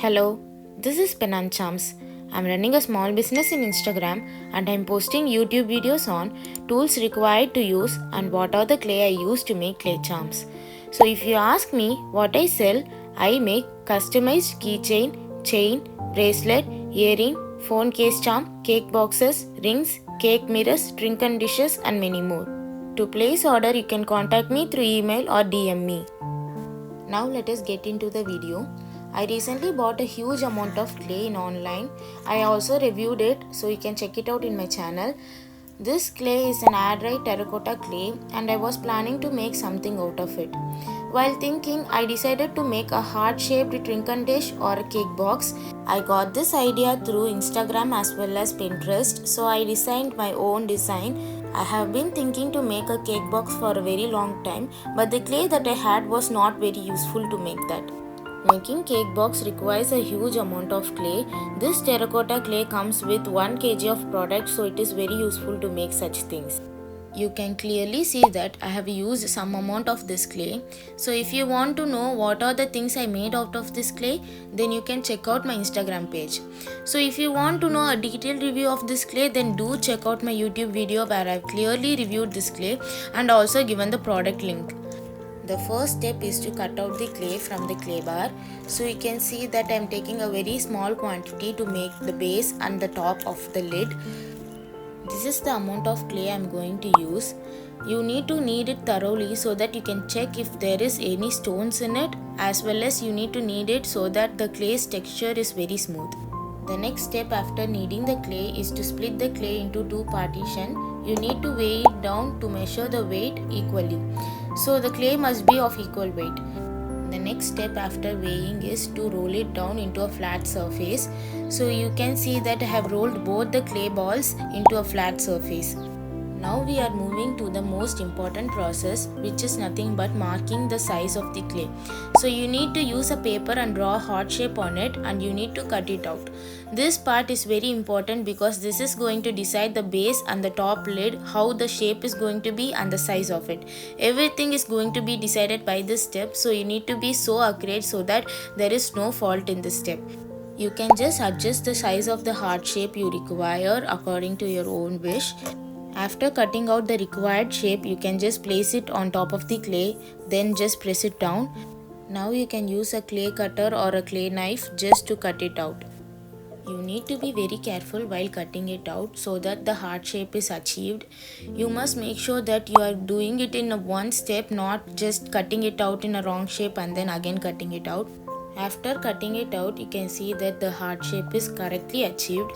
Hello, this is Pen and Charms. I'm running a small business in Instagram and I'm posting YouTube videos on tools required to use and what are the clay I use to make clay charms. So if you ask me what I sell, I make customized keychain, chain, bracelet, earring, phone case charm, cake boxes, rings, cake mirrors, trinket dishes and many more. To place order, you can contact me through email or DM me. Now let us get into the video. I recently bought a huge amount of clay in online. I also reviewed it, so you can check it out in my channel. This clay is an airdry terracotta clay and I was planning to make something out of it. While thinking, I decided to make a heart-shaped trinket dish or a cake box. I got this idea through Instagram as well as Pinterest, so I designed my own design. I have been thinking to make a cake box for a very long time, but the clay that I had was not very useful to make that. Making cake box requires a huge amount of clay. This terracotta clay comes with 1 kg of product, so it is very useful to make such things. You can clearly see that I have used some amount of this clay. So if you want to know what are the things I made out of this clay, then you can check out my Instagram page. So if you want to know a detailed review of this clay, then do check out my YouTube video where I have clearly reviewed this clay and also given the product link. The first step is to cut out the clay from the clay bar. So you can see that I am taking a very small quantity to make the base and the top of the lid. This is the amount of clay I am going to use. You need to knead it thoroughly so that you can check if there is any stones in it, as well as you need to knead it so that the clay's texture is very smooth. The next step after kneading the clay is to split the clay into 2 partitions. You need to weigh it down to measure the weight equally. So the clay must be of equal weight. The next step after weighing is to roll it down into a flat surface. So you can see that I have rolled both the clay balls into a flat surface. Now we are moving to the most important process, which is nothing but marking the size of the clay. So you need to use a paper and draw a heart shape on it, and you need to cut it out. This part is very important because this is going to decide the base and the top lid, how the shape is going to be and the size of it. Everything is going to be decided by this step, so you need to be so accurate so that there is no fault in this step. You can just adjust the size of the heart shape you require according to your own wish. After cutting out the required shape, you can just place it on top of the clay, then just press it down. Now you can use a clay cutter or a clay knife just to cut it out. You need to be very careful while cutting it out so that the heart shape is achieved. You must make sure that you are doing it in one step, not just cutting it out in a wrong shape and then again cutting it out. After cutting it out, you can see that the heart shape is correctly achieved.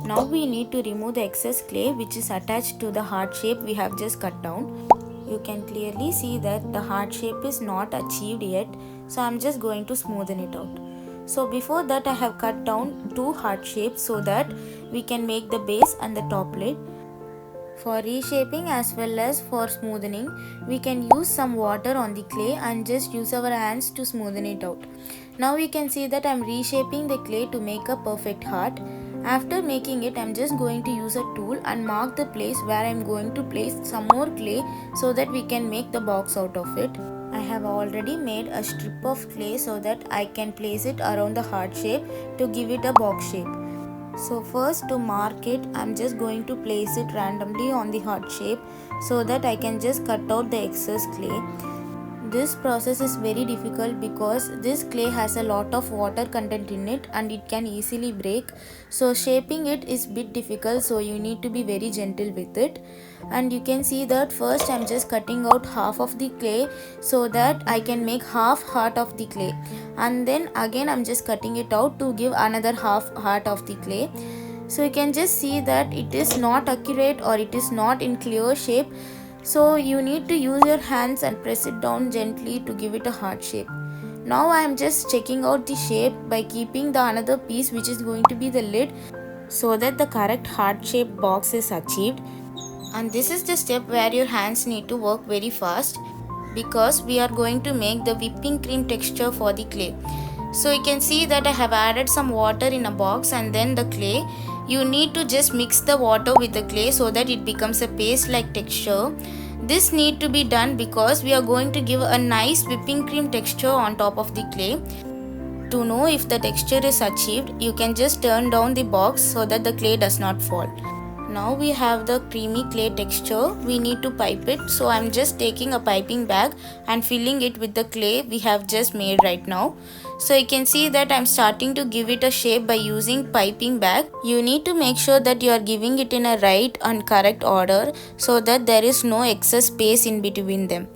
Now we need to remove the excess clay which is attached to the heart shape we have just cut down. You can clearly see that the heart shape is not achieved yet, so I am just going to smoothen it out. So before that I have cut down 2 heart shapes so that we can make the base and the top lid. For reshaping as well as for smoothening, we can use some water on the clay and just use our hands to smoothen it out. Now you can see that I am reshaping the clay to make a perfect heart. After making it, I am just going to use a tool and mark the place where I am going to place some more clay so that we can make the box out of it. I have already made a strip of clay so that I can place it around the heart shape to give it a box shape. So first, to mark it, I am just going to place it randomly on the heart shape so that I can just cut out the excess clay. This process is very difficult because this clay has a lot of water content in it and it can easily break. So shaping it is a bit difficult, so you need to be very gentle with it. And you can see that first I am just cutting out half of the clay so that I can make half heart of the clay. And then again I am just cutting it out to give another half heart of the clay. So you can just see that it is not accurate or it is not in clear shape. So you need to use your hands and press it down gently to give it a heart shape. Now I am just checking out the shape by keeping the another piece which is going to be the lid so that the correct heart shaped box is achieved. And this is the step where your hands need to work very fast because we are going to make the whipping cream texture for the clay. So you can see that I have added some water in a box and then the clay. You need to just mix the water with the clay so that it becomes a paste like texture. This need to be done because we are going to give a nice whipping cream texture on top of the clay. To know if the texture is achieved, you can just turn down the box so that the clay does not fall. Now we have the creamy clay texture. We need to pipe it. So I'm just taking a piping bag and filling it with the clay we have just made right now. So you can see that I'm starting to give it a shape by using piping bag. You need to make sure that you are giving it in a right and correct order so that there is no excess space in between them.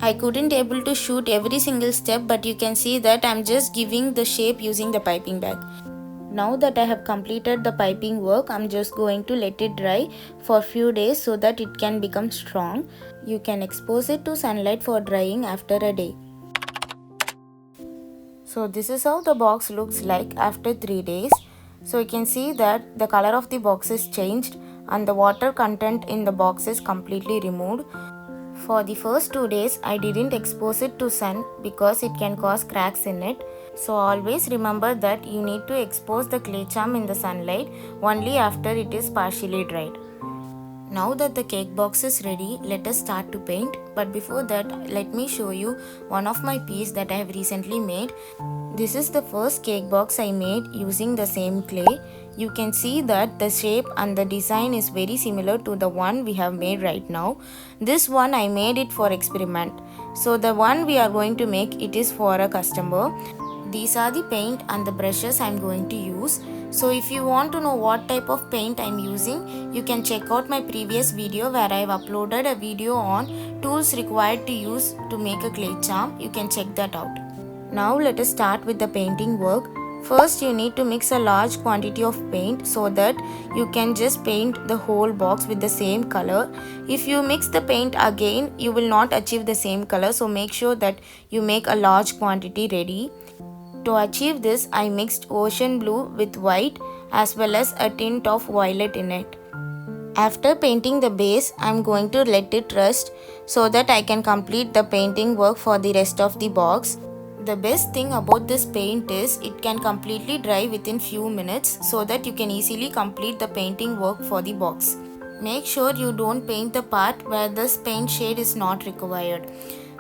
I couldn't able to shoot every single step, but you can see that I'm just giving the shape using the piping bag. Now that I have completed the piping work, I'm just going to let it dry for a few days so that it can become strong. You can expose it to sunlight for drying after a day. So this is how the box looks like after 3 days. So you can see that the color of the box is changed and the water content in the box is completely removed. For the first 2 days, I didn't expose it to sun because it can cause cracks in it. So always remember that you need to expose the clay charm in the sunlight only after it is partially dried. Now that the cake box is ready, let us start to paint. But before that, let me show you one of my piece that I have recently made. This is the first cake box I made using the same clay. You can see that the shape and the design is very similar to the one we have made right now. This one I made it for experiment. So the one we are going to make, it is for a customer. These are the paint and the brushes I am going to use. So if you want to know what type of paint I am using, you can check out my previous video where I have uploaded a video on tools required to use to make a clay charm. You can check that out. Now let us start with the painting work. First you need to mix a large quantity of paint so that you can just paint the whole box with the same color. If you mix the paint again, you will not achieve the same color, so make sure that you make a large quantity ready. To achieve this, I mixed ocean blue with white as well as a tint of violet in it. After painting the base, I am going to let it rest so that I can complete the painting work for the rest of the box. The best thing about this paint is it can completely dry within few minutes so that you can easily complete the painting work for the box. Make sure you don't paint the part where this paint shade is not required.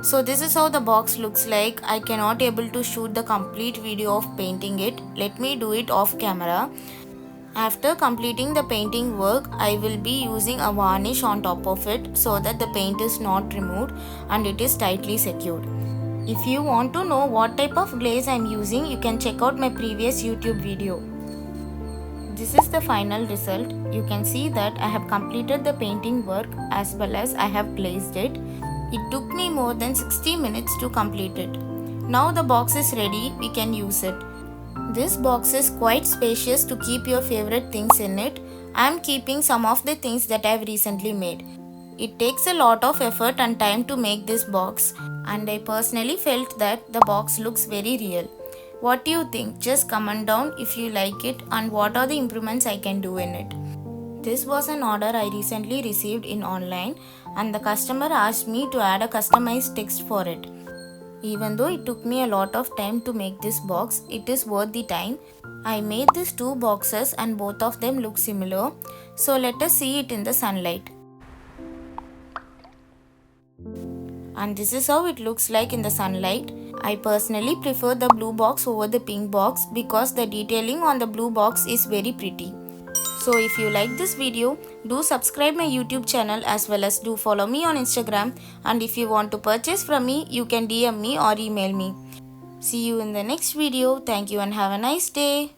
So this is how the box looks like. I cannot able to shoot the complete video of painting it. Let me do it off camera. After completing the painting work, I will be using a varnish on top of it so that the paint is not removed and it is tightly secured. If you want to know what type of glaze I am using, you can check out my previous YouTube video. This is the final result. You can see that I have completed the painting work as well as I have glazed it. It took me more than 60 minutes to complete it. Now the box is ready, we can use it. This box is quite spacious to keep your favorite things in it. I am keeping some of the things that I have recently made. It takes a lot of effort and time to make this box, and I personally felt that the box looks very real. What do you think? Just comment down if you like it and what are the improvements I can do in it. This was an order I recently received in online and the customer asked me to add a customized text for it. Even though it took me a lot of time to make this box, it is worth the time. I made these two boxes and both of them look similar. So let us see it in the sunlight. And this is how it looks like in the sunlight. I personally prefer the blue box over the pink box because the detailing on the blue box is very pretty. So if you like this video, do subscribe my YouTube channel as well as do follow me on Instagram, and if you want to purchase from me, you can DM me or email me. See you in the next video. Thank you and have a nice day.